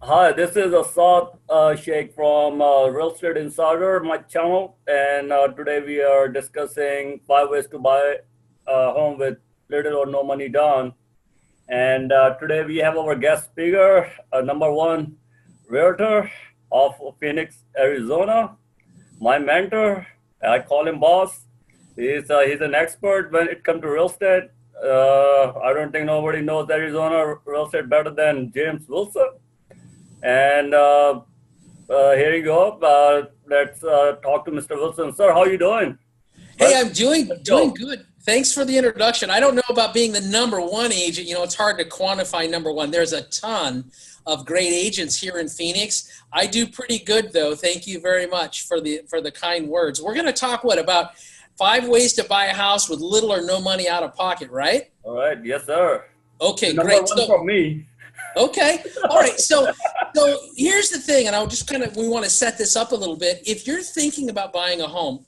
Hi, this is Asad Shaikh from Real Estate Insider, my channel, and today we are discussing 5 ways to buy a home with little or no money down. And today we have our guest speaker, number one realtor of Phoenix, Arizona, my mentor. I call him boss. He's an expert when it comes to real estate. I don't think nobody knows Arizona real estate better than James Wilson. And here you go. Let's talk to Mr. Wilson. Sir, how are you doing? Hey, I'm doing good. Thanks for the introduction. I don't know about being the number one agent. You know, it's hard to quantify number one. There's a ton of great agents here in Phoenix. I do pretty good, though. Thank you very much for the kind words. We're going to talk, about 5 ways to buy a house with little or no money out of pocket, right? All right. Yes, sir. Okay, number great. One for me. Okay. All right. So here's the thing, and I'll just we want to set this up a little bit. If you're thinking about buying a home,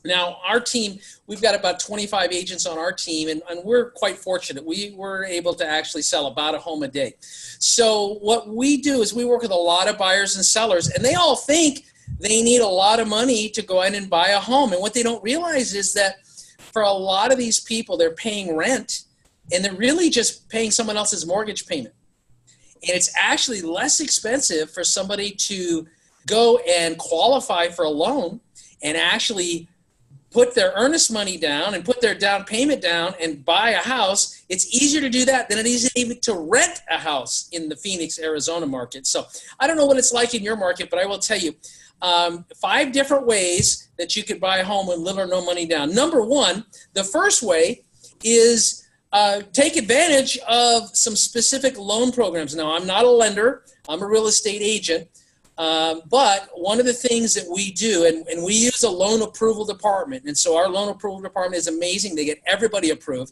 now our team, we've got about 25 agents on our team, and we're quite fortunate. We were able to actually sell about a home a day. So what we do is we work with a lot of buyers and sellers, and they all think they need a lot of money to go in and buy a home. And what they don't realize is that for a lot of these people, they're paying rent, and they're really just paying someone else's mortgage payment. And it's actually less expensive for somebody to go and qualify for a loan and actually put their earnest money down and put their down payment down and buy a house. It's easier to do that than it is even to rent a house in the Phoenix, Arizona market. So I don't know what it's like in your market, but I will tell you 5 different ways that you could buy a home with little or no money down. Number one, the first way is take advantage of some specific loan programs. Now, I'm not a lender. I'm a real estate agent. But one of the things that we do, and we use a loan approval department. And so our loan approval department is amazing. They get everybody approved.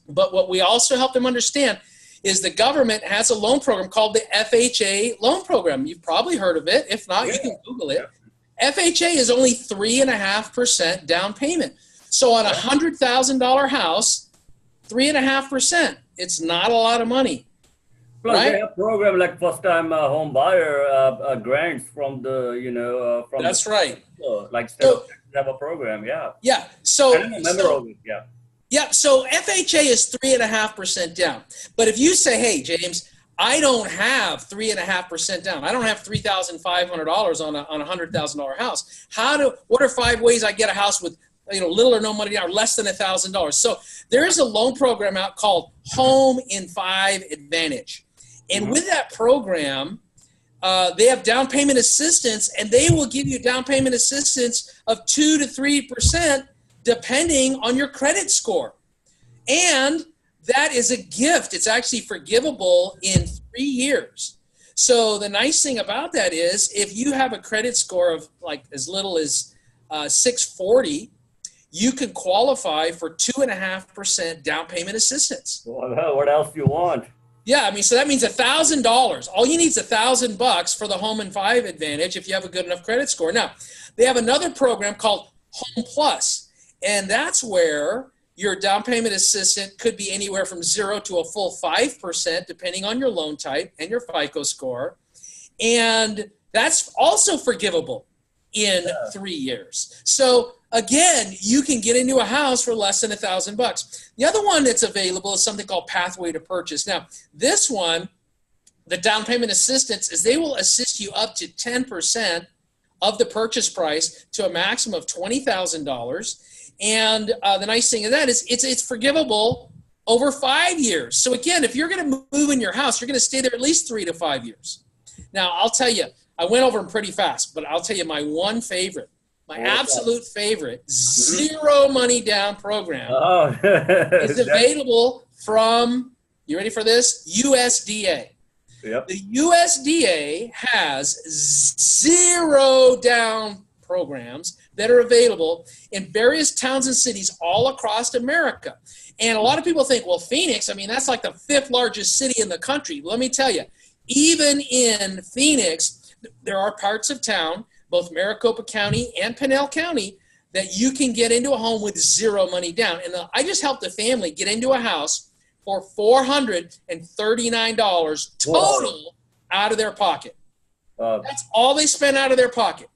But what we also help them understand is the government has a loan program called the FHA loan program. You've probably heard of it. If not, you can Google it. FHA is only 3.5% down payment. So on a $100,000 house, 3.5%. It's not a lot of money. Plus, right? they have program like first-time home buyer grants from the, from That's the, right. Like state of Texas have a program, yeah. Yeah. So, I remember all this, yeah. Yeah. So FHA is 3.5% down. But if you say, hey, James, I don't have 3.5% down. I don't have $3,500 on a $100,000 house. What are 5 ways I get a house with little or no money down, or less than $1,000? So there is a loan program out called Home in 5 Advantage. And with that program, they have down payment assistance, and they will give you down payment assistance of 2 to 3% depending on your credit score. And that is a gift. It's actually forgivable in 3 years. So the nice thing about that is if you have a credit score of like as little as 640, you can qualify for 2.5% down payment assistance. Well, what else do you want? Yeah, I mean, so that means $1,000. All you need is $1,000 for the Home in 5 Advantage if you have a good enough credit score. Now, they have another program called Home Plus, and that's where your down payment assistant could be anywhere from 0 to a full 5%, depending on your loan type and your FICO score. And that's also forgivable in 3 years. So again, you can get into a house for less than $1,000. The other one that's available is something called Pathway to Purchase. Now, this one, the down payment assistance is they will assist you up to 10% of the purchase price to a maximum of $20,000. And the nice thing of that is it's forgivable over 5 years. So again, if you're going to move in your house, you're going to stay there at least 3 to 5 years. Now, I'll tell you, I went over them pretty fast, but I'll tell you my one favorite. My absolute favorite, zero money down program is available from, you ready for this? USDA. Yep. The USDA has 0 down programs that are available in various towns and cities all across America. And a lot of people think, well, Phoenix, I mean, that's like the 5th largest city in the country. Let me tell you, even in Phoenix, there are parts of town, both Maricopa County and Pinell County, that you can get into a home with 0 money down. And I just helped a family get into a house for $439 total out of their pocket. Uh, That's all they spent out of their pocket.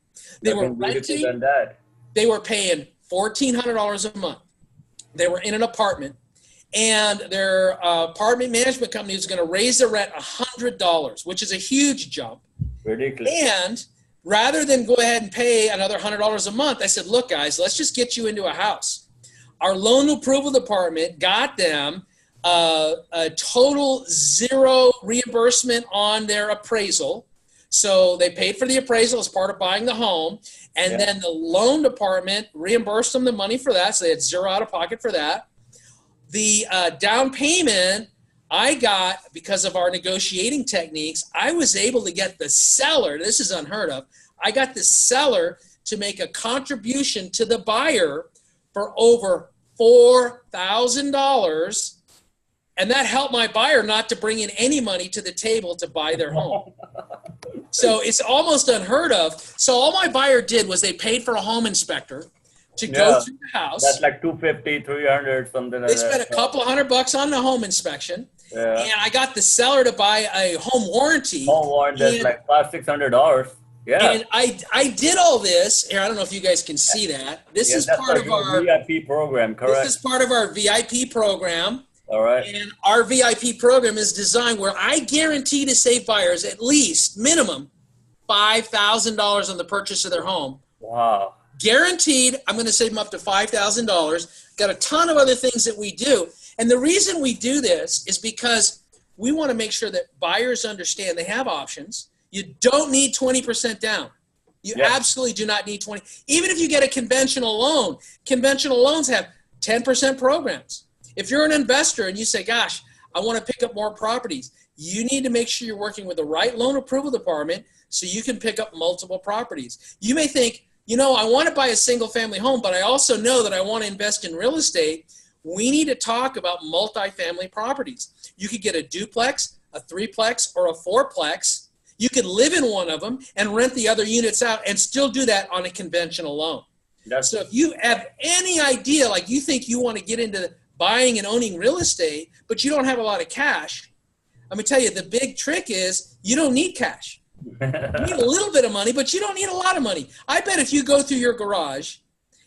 They were Nothing beautiful renting. than that. They were paying $1,400 a month. They were in an apartment, and their apartment management company was going to raise the rent $100, which is a huge jump. Ridiculous. And rather than go ahead and pay another $100 a month, I said, look, guys, let's just get you into a house. Our loan approval department got them a total zero reimbursement on their appraisal. So they paid for the appraisal as part of buying the home. And then the loan department reimbursed them the money for that. So they had zero out of pocket for that. The down payment I got, because of our negotiating techniques, I was able to get the seller, this is unheard of, I got the seller to make a contribution to the buyer for over $4,000. And that helped my buyer not to bring in any money to the table to buy their home. So it's almost unheard of. So all my buyer did was they paid for a home inspector to go through the house. That's like $250, $300, something like that. They spent a couple $100 on the home inspection. Yeah. And I got the seller to buy a home warranty. Home warranty, that's like $500-$600. Yeah. And I did all this. Here, I don't know if you guys can see that. This is part of our VIP program, correct? This is part of our VIP program. All right. And our VIP program is designed where I guarantee to save buyers at least minimum $5,000 on the purchase of their home. Wow. Guaranteed, I'm going to save them up to $5,000. Got a ton of other things that we do. And the reason we do this is because we want to make sure that buyers understand they have options. You don't need 20% down. You absolutely do not need 20. Even if you get a conventional loan, conventional loans have 10% programs. If you're an investor and you say, gosh, I want to pick up more properties, you need to make sure you're working with the right loan approval department so you can pick up multiple properties. You may think, you know, I want to buy a single family home, but I also know that I want to invest in real estate. We need to talk about multifamily properties. You could get a duplex, a threeplex, or a fourplex. You could live in one of them and rent the other units out and still do that on a conventional loan. So if you have any idea, like you think you want to get into buying and owning real estate, but you don't have a lot of cash, let me tell you, the big trick is you don't need cash. You need a little bit of money, but you don't need a lot of money. I bet if you go through your garage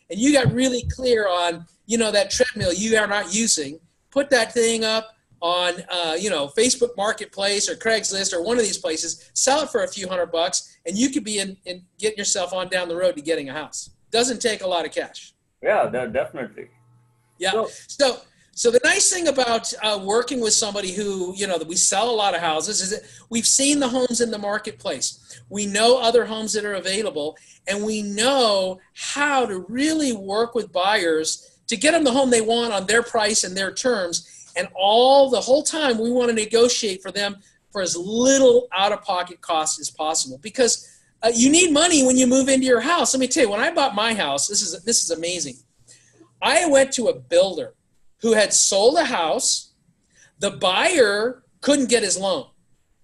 and you got really clear on, you know, that treadmill you are not using, put that thing up on, you know, Facebook Marketplace or Craigslist or one of these places, sell it for a few $100, and you could be in getting yourself on down the road to getting a house. Doesn't take a lot of cash. Yeah, definitely. Yeah. So the nice thing about working with somebody who, you know, that we sell a lot of houses is that we've seen the homes in the marketplace. We know other homes that are available, and we know how to really work with buyers to get them the home they want on their price and their terms. And the whole time we want to negotiate for them for as little out-of-pocket cost as possible, because you need money when you move into your house. Let me tell you, when I bought my house, this is amazing. I went to a builder who had sold a house. The buyer couldn't get his loan.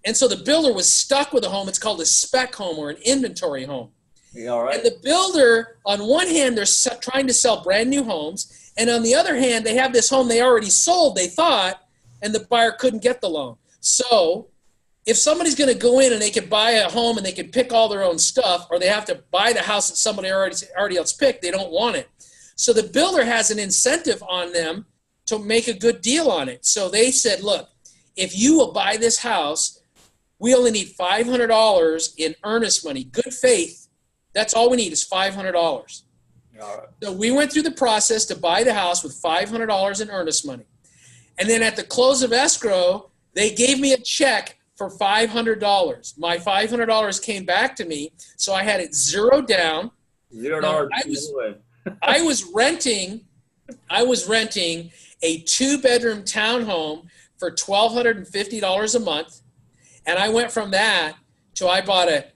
And so the builder was stuck with a home. It's called a spec home or an inventory home. Yeah, all right. And the builder, on one hand, they're trying to sell brand new homes. And on the other hand, they have this home they already sold, they thought, and the buyer couldn't get the loan. So if somebody's going to go in and they can buy a home and they can pick all their own stuff, or they have to buy the house that somebody already else picked, they don't want it. So the builder has an incentive on them to make a good deal on it. So they said, look, if you will buy this house, we only need $500 in earnest money. Good faith, that's all we need is $500. All right. So we went through the process to buy the house with $500 in earnest money. And then at the close of escrow, they gave me a check for $500. My $500 came back to me, so I had it zero down. $0. I was renting a 2-bedroom townhome for $1,250 a month, and I went from that to I bought a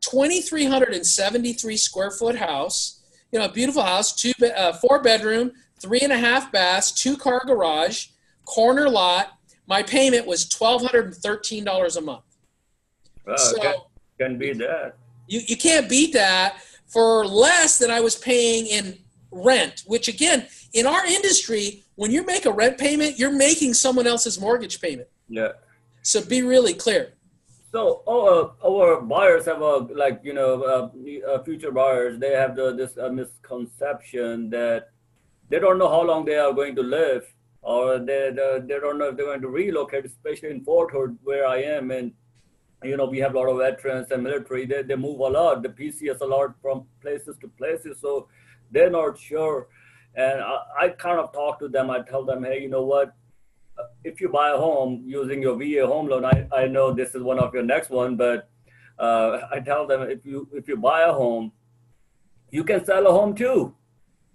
2,373 square foot house, you know, a beautiful house, 4-bedroom, 3.5 baths, 2-car garage, corner lot. My payment was $1,213 a month. So can beat that. You can't beat that for less than I was paying in rent, which again, in our industry, when you make a rent payment, you're making someone else's mortgage payment. Yeah. So be really clear. So our buyers have a future buyers. They have this misconception that they don't know how long they are going to live, or they don't know if they're going to relocate, especially in Fort Hood where I am. And we have a lot of veterans and military. They move a lot. The PCS a lot from places to places, so they're not sure. And I kind of talk to them. I tell them, hey, you know what? If you buy a home using your VA home loan, I know this is one of your next one, but I tell them if you buy a home, you can sell a home too.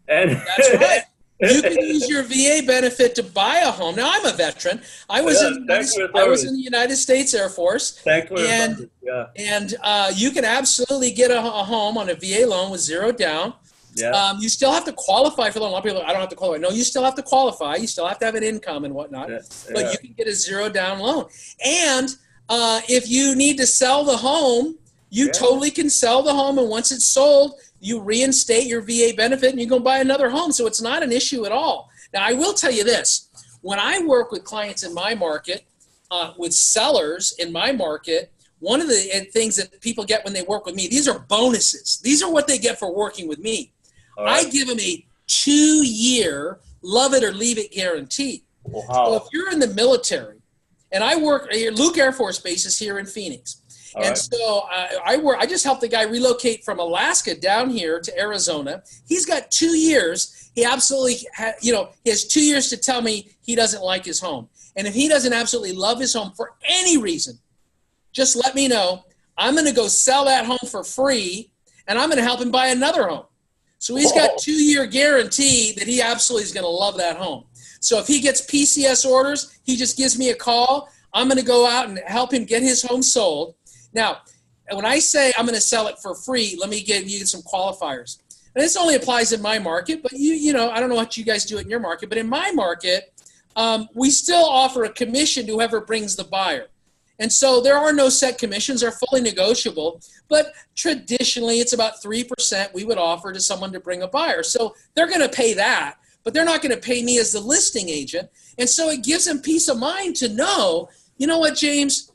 And That's right. You can use your VA benefit to buy a home. Now, I'm a veteran. I was in the United States Air Force. Thanks for your service. Yeah. And you can absolutely get a home on a VA loan with zero down. Yeah. You still have to qualify for the loan. A lot of people, I don't have to qualify. No, you still have to qualify. You still have to have an income and whatnot. Yeah. But you can get a zero down loan. And if you need to sell the home, you totally can sell the home. And once it's sold, you reinstate your VA benefit and you go buy another home. So it's not an issue at all. Now, I will tell you this. When I work with clients in my market, with sellers in my market, one of the things that people get when they work with me, these are bonuses. These are what they get for working with me. Right. I give them a 2-year love it or leave it guarantee. Wow. So if you're in the military, and I work here, Luke Air Force Base is here in Phoenix. So I just helped the guy relocate from Alaska down here to Arizona. He's got 2 years. He absolutely, he has 2 years to tell me he doesn't like his home. And if he doesn't absolutely love his home for any reason, just let me know. I'm going to go sell that home for free, and I'm going to help him buy another home. So he's got 2-year guarantee that he absolutely is going to love that home. So if he gets PCS orders, he just gives me a call. I'm going to go out and help him get his home sold. Now, when I say I'm going to sell it for free, let me give you some qualifiers. And this only applies in my market, but I don't know what you guys do in your market, but in my market, we still offer a commission to whoever brings the buyer. And so there are no set commissions. They're fully negotiable. But traditionally, it's about 3% we would offer to someone to bring a buyer. So they're going to pay that, but they're not going to pay me as the listing agent. And so it gives them peace of mind to know, you know what, James,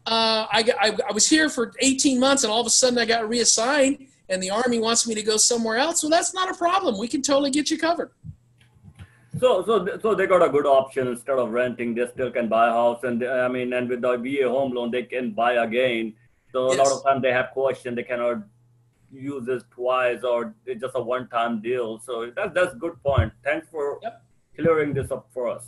I was here for 18 months and all of a sudden I got reassigned and the Army wants me to go somewhere else. Well, that's not a problem. We can totally get you covered. So they got a good option. Instead of renting, they still can buy a house, and and with the VA home loan, they can buy again. So a lot of times they have questions, they cannot use this twice, or it's just a one-time deal. So that's a good point. Thanks for clearing this up for us.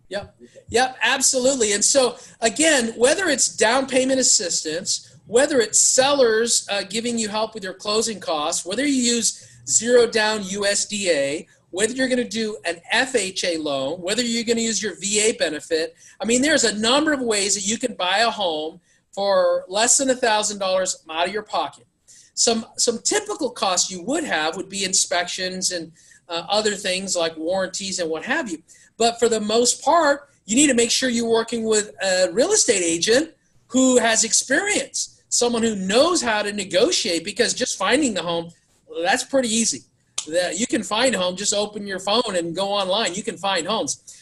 Yep, absolutely. And so again, whether it's down payment assistance, whether it's sellers giving you help with your closing costs, whether you use zero down USDA, whether you're going to do an FHA loan, whether you're going to use your VA benefit. I mean, there's a number of ways that you can buy a home for less than $1,000 out of your pocket. Some typical costs you would have would be inspections and other things like warranties and what have you. But for the most part, you need to make sure you're working with a real estate agent who has experience, someone who knows how to negotiate, because just finding the home, that's pretty easy. That you can find a home, just open your phone and go online. You can find homes.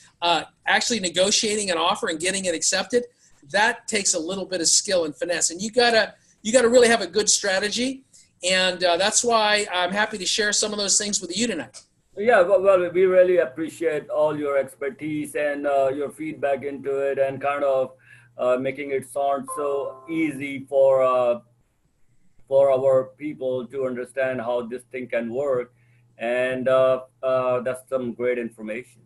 Actually negotiating an offer and getting it accepted, that takes a little bit of skill and finesse. And you gotta really have a good strategy. And that's why I'm happy to share some of those things with you tonight. Yeah, well, we really appreciate all your expertise and your feedback into it, and kind of making it sound so easy for our people to understand how this thing can work. And that's some great information.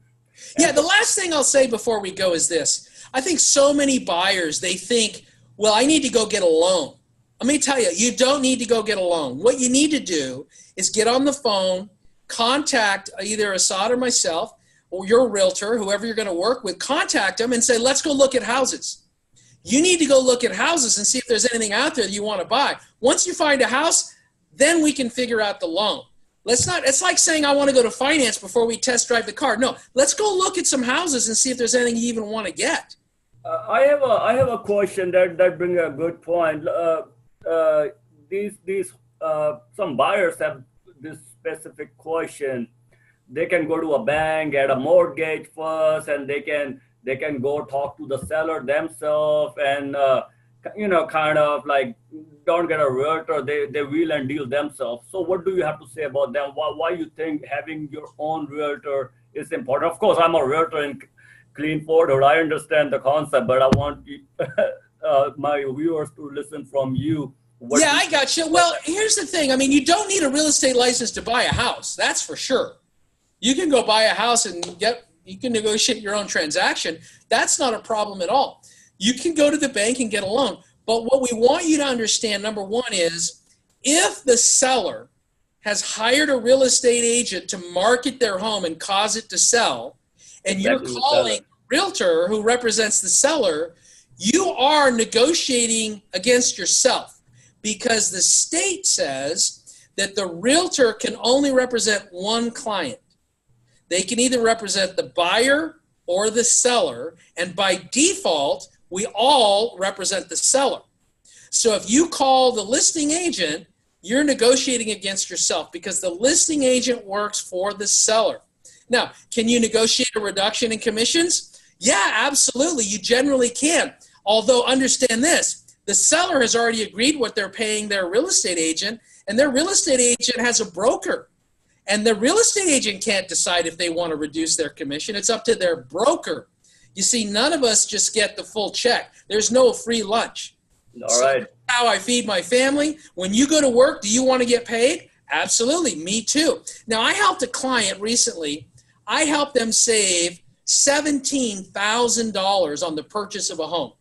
Yeah, the last thing I'll say before we go is this. I think so many buyers, they think, well, I need to go get a loan. Let me tell you, you don't need to go get a loan. What you need to do is get on the phone, contact either Asad or myself or your realtor, whoever you're going to work with, contact them and say, let's go look at houses. You need to go look at houses and see if there's anything out there that you want to buy. Once you find a house, then we can figure out the loan. It's like saying I want to go to finance before we test drive the car. No, let's go look at some houses and see if there's anything you even want to get. I have a question that brings a good point. Some buyers have this specific question. They can go to a bank, get a mortgage first, and they can go talk to the seller themselves, and kind of like don't get a realtor, they wheel and deal themselves. So what do you have to say about them? Why you think having your own realtor is important? Of course, I'm a realtor in clean forward. I understand the concept, but I want my viewers to listen from you. What Yeah, do you I got you. Well, here's the thing. I mean, you don't need a real estate license to buy a house. That's for sure. You can go buy a house and you can negotiate your own transaction. That's not a problem at all. You can go to the bank and get a loan. But what we want you to understand, number one, is if the seller has hired a real estate agent to market their home and cause it to sell, and you're calling a realtor who represents the seller, you are negotiating against yourself, because the state says that the realtor can only represent one client. They can either represent the buyer or the seller, and by default, we all represent the seller. So if you call the listing agent, you're negotiating against yourself, because the listing agent works for the seller. Now, can you negotiate a reduction in commissions? Yeah, absolutely. You generally can. Although understand this, the seller has already agreed what they're paying their real estate agent, and their real estate agent has a broker. And the real estate agent can't decide if they want to reduce their commission. It's up to their broker. You see, none of us just get the full check. There's no free lunch. All right. So how I feed my family. When you go to work, do you want to get paid? Absolutely. Me too. Now, I helped a client recently. I helped them save $17,000 on the purchase of a home.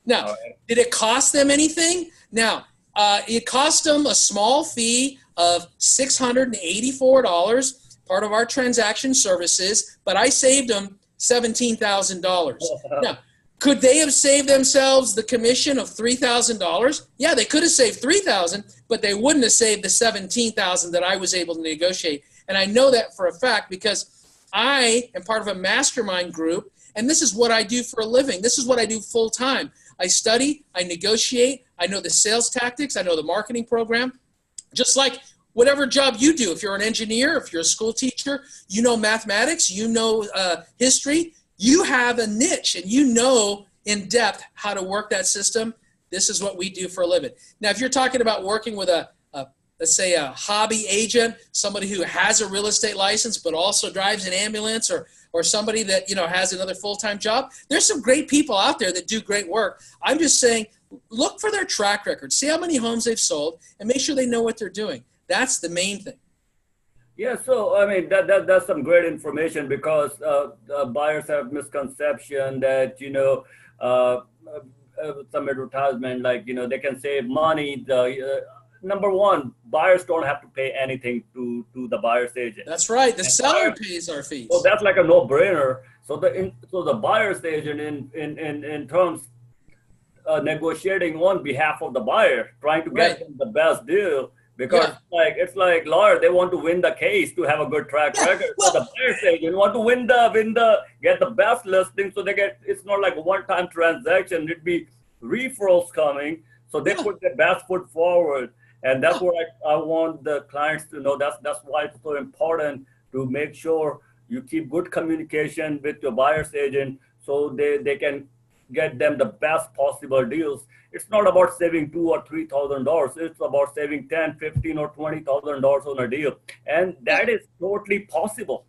Now, did it cost them anything? Now, it cost them a small fee of $684, part of our transaction services, but I saved them $17,000. Now, could they have saved themselves the commission of $3,000? Yeah, they could have saved $3,000, but they wouldn't have saved the $17,000 that I was able to negotiate. And I know that for a fact because I am part of a mastermind group, and this is what I do for a living. This is what I do full time. I study, I negotiate, I know the sales tactics, I know the marketing program. Just like whatever job you do, if you're an engineer, if you're a school teacher, you know mathematics, you know history, you have a niche and you know in depth how to work that system. This is what we do for a living. Now, if you're talking about working with let's say a hobby agent, somebody who has a real estate license but also drives an ambulance, or somebody that has another full-time job, there's some great people out there that do great work. I'm just saying, look for their track record, see how many homes they've sold, and make sure they know what they're doing. That's the main thing. Yeah, so I mean that's some great information, because buyers have misconception that some advertisement like they can save money. Number one, buyers don't have to pay anything to the buyer's agent. That's right. The seller pays our fees. So that's like a no-brainer. So the buyer's agent in terms negotiating on behalf of the buyer, trying to get them the best deal. Because it's like lawyer, they want to win the case to have a good track record. Well, so the buyer's agent want to get the best listing, so it's not like a one-time transaction. It'd be referrals coming, so they put their best foot forward, and that's what I want the clients to know. That's why it's so important to make sure you keep good communication with your buyer's agent, so they can get them the best possible deals. It's not about saving $2,000 or $3,000. It's about saving $10,000, $15,000 or $20,000 on a deal, and that is totally possible.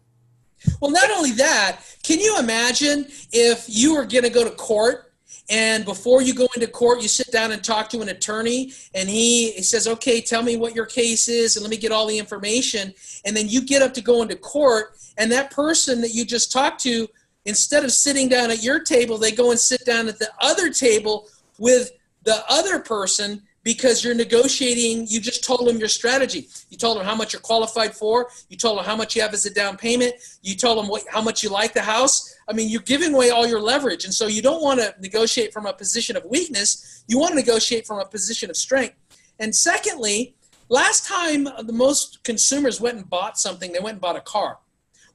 Well, not only that, can you imagine if you were going to go to court, and before you go into court, you sit down and talk to an attorney, and he says, okay, tell me what your case is, and let me get all the information, and then you get up to go into court, and that person that you just talked to, instead of sitting down at your table, they go and sit down at the other table with the other person, because you're negotiating. You just told them your strategy. You told them how much you're qualified for. You told them how much you have as a down payment. You told them how much you like the house. I mean, you're giving away all your leverage. And so you don't want to negotiate from a position of weakness. You want to negotiate from a position of strength. And secondly, last time the most consumers went and bought something, they went and bought a car.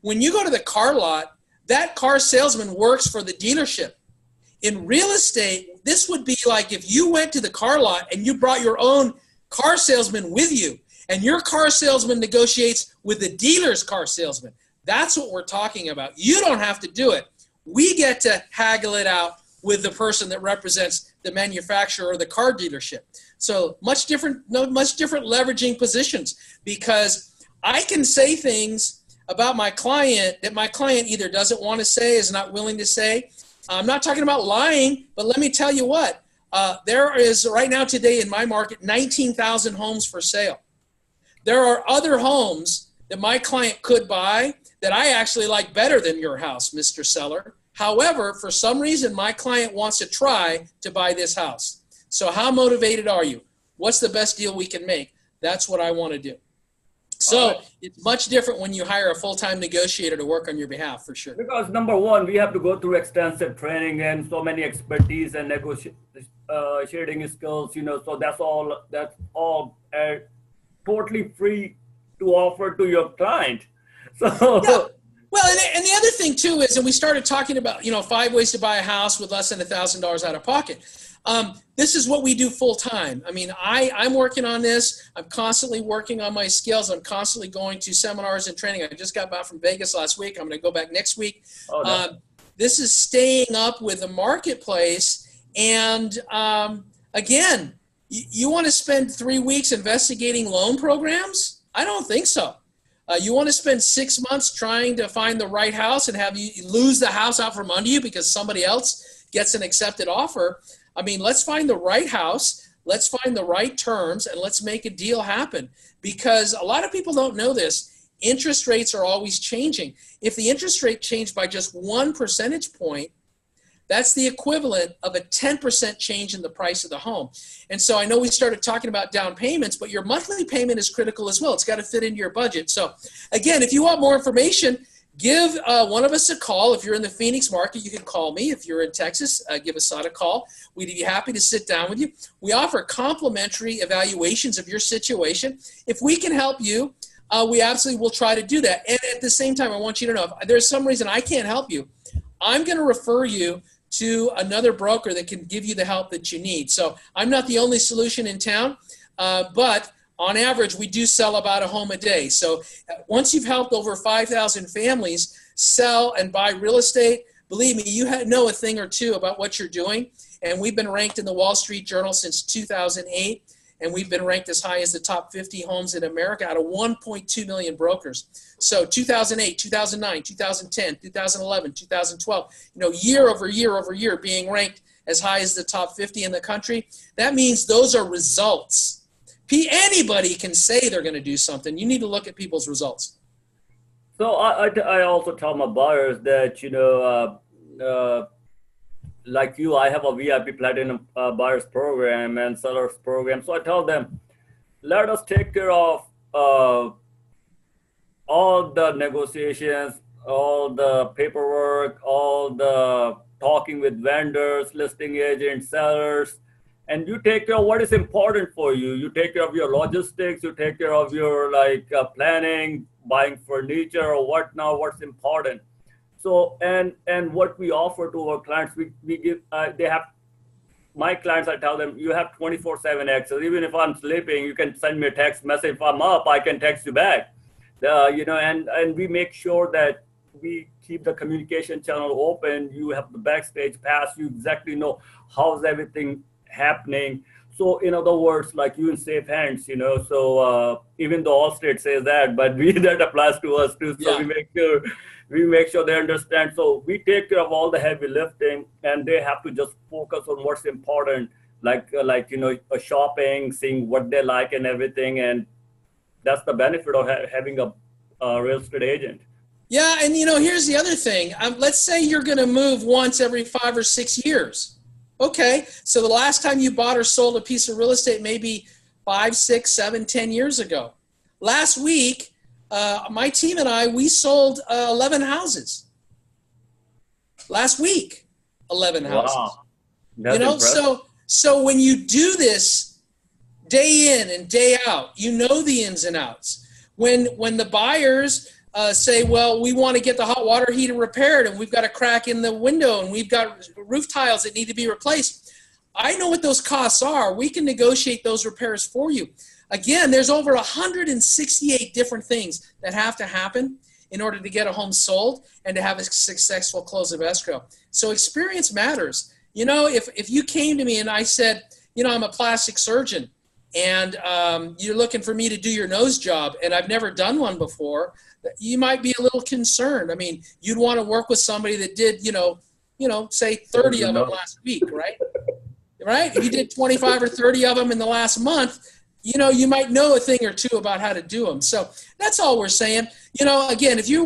When you go to the car lot, that car salesman works for the dealership. In real estate, this would be like if you went to the car lot and you brought your own car salesman with you, and your car salesman negotiates with the dealer's car salesman. That's what we're talking about. You don't have to do it. We get to haggle it out with the person that represents the manufacturer or the car dealership. So much different leveraging positions, because I can say things about my client that my client either doesn't want to say, is not willing to say. I'm not talking about lying, but let me tell you what, there is right now today in my market 19,000 homes for sale. There are other homes that my client could buy that I actually like better than your house, Mr. Seller. However, for some reason, my client wants to try to buy this house. So how motivated are you? What's the best deal we can make? That's what I want to do. So it's much different when you hire a full-time negotiator to work on your behalf, for sure. Because number one, we have to go through extensive training and so many expertise and negotiating skills, so that's all totally free to offer to your client. So yeah. Well, and the other thing too is, and we started talking about, 5 ways to buy a house with less than $1,000 out of pocket. This is what we do full time. I mean, I'm working on this. I'm constantly working on my skills. I'm constantly going to seminars and training. I just got back from Vegas last week. I'm going to go back next week. This is staying up with the marketplace. And again, you want to spend 3 weeks investigating loan programs? I don't think so. You want to spend 6 months trying to find the right house and have you lose the house out from under you because somebody else gets an accepted offer? I mean, let's find the right house, let's find the right terms, and let's make a deal happen. Because a lot of people don't know this. Interest rates are always changing. If the interest rate changed by just 1 percentage point, that's the equivalent of a 10% change in the price of the home. And so I know we started talking about down payments, but your monthly payment is critical as well. It's got to fit into your budget. So again, if you want more information, give one of us a call. If you're in the Phoenix market, you can call me. If you're in Texas, give Asad a call. We'd be happy to sit down with you. We offer complimentary evaluations of your situation. If we can help you, we absolutely will try to do that. And at the same time, I want you to know, if there's some reason I can't help you, I'm going to refer you to another broker that can give you the help that you need. So I'm not the only solution in town, but on average, we do sell about a home a day. So once you've helped over 5,000 families sell and buy real estate, believe me, you know a thing or two about what you're doing. And we've been ranked in the Wall Street Journal since 2008. And we've been ranked as high as the top 50 homes in America out of 1.2 million brokers. So 2008, 2009, 2010, 2011, 2012, year over year over year being ranked as high as the top 50 in the country. That means those are results. Anybody can say they're going to do something. You need to look at people's results. So I also tell my buyers that, like you, I have a VIP Platinum buyers program and sellers program. So I tell them, let us take care of all the negotiations, all the paperwork, all the talking with vendors, listing agents, sellers, and you take care of what is important for you. You take care of your logistics, you take care of your planning, buying furniture or what's important. So, and what we offer to our clients, we give, my clients, I tell them, you have 24/7 access. Even if I'm sleeping, you can send me a text message. If I'm up, I can text you back. And we make sure that we keep the communication channel open. You have the backstage pass. You exactly know how's everything happening. So in other words, like you in safe hands, so even though Allstate says that, but that applies to us too. So yeah. we make sure they understand. So we take care of all the heavy lifting, and they have to just focus on what's important, shopping, seeing what they like and everything. And that's the benefit of having a real estate agent. Yeah, and here's the other thing. Let's say you're going to move once every 5 or 6 years. Okay, so the last time you bought or sold a piece of real estate maybe 5, 6, 7, 10 years ago. Last week, my team and I, we sold 11 houses. Last week, 11 houses. Wow. That's impressive. So when you do this day in and day out, you know the ins and outs. When the buyers say, well, we want to get the hot water heater repaired and we've got a crack in the window and we've got roof tiles that need to be replaced, I know what those costs are. We can negotiate those repairs for you. Again, there's over 168 different things that have to happen in order to get a home sold and to have a successful close of escrow. So experience matters. you know, if you came to me and I said, you know, I'm a plastic surgeon and you're looking for me to do your nose job and I've never done one before, you might be a little concerned. I mean, you'd want to work with somebody that did, say 30 of them last week, right? Right? If you did 25 or 30 of them in the last month, you know, you might know a thing or two about how to do them. So that's all we're saying. You know, again, if you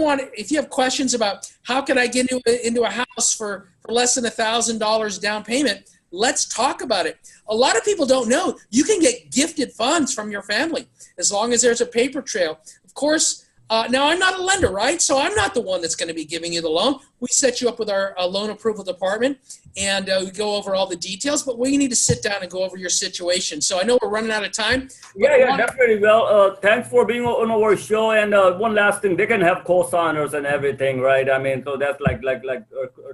have questions about how can I get into a house for less than $1,000 down payment, let's talk about it. A lot of people don't know you can get gifted funds from your family as long as there's a paper trail. Of course, now I'm not a lender, right? So I'm not the one that's going to be giving you the loan. We set you up with our loan approval department and we go over all the details, but we need to sit down and go over your situation. So I know we're running out of time. Yeah, definitely. Well, thanks for being on our show. And one last thing, they can have co-signers and everything, right? I mean, so that's like to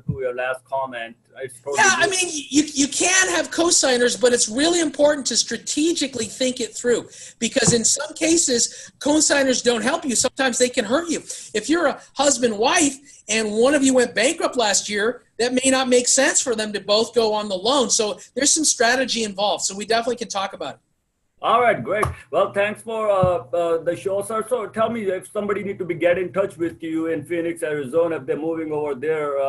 your last comment. Totally I mean, you can have co-signers, but it's really important to strategically think it through because in some cases, co-signers don't help you. Sometimes they can hurt you. If you're a husband-wife and one of you went bankrupt last year, that may not make sense for them to both go on the loan. So there's some strategy involved. So we definitely can talk about it. All right, great. Well, thanks for the show, sir. So tell me if somebody need to get in touch with you in Phoenix, Arizona, if they're moving over there,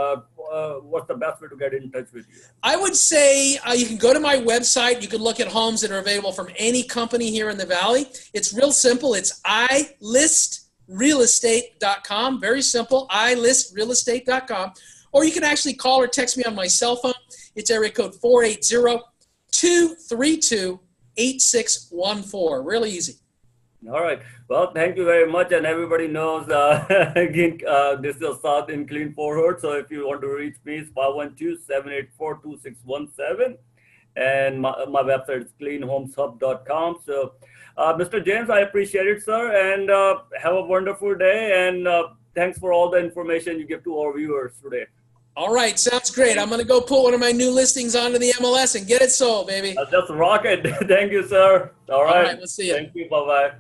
what's the best way to get in touch with you? I would say you can go to my website. You can look at homes that are available from any company here in the Valley. It's real simple. It's ilistrealestate.com. Very simple, ilistrealestate.com. Or you can actually call or text me on my cell phone. It's area code 480-232-8614. Really easy. All right. Well, thank you very much. And everybody knows, again, this is Asad in Clean Forward. So if you want to reach me, it's 512-784-2617. And my website is cleanhomeshub.com. So, Mr. James, I appreciate it, sir. And have a wonderful day. And thanks for all the information you give to our viewers today. All right, sounds great. I'm going to go put one of my new listings onto the MLS and get it sold, baby. Just rock it. Thank you, sir. All right. We'll see you. Thank you. Bye-bye.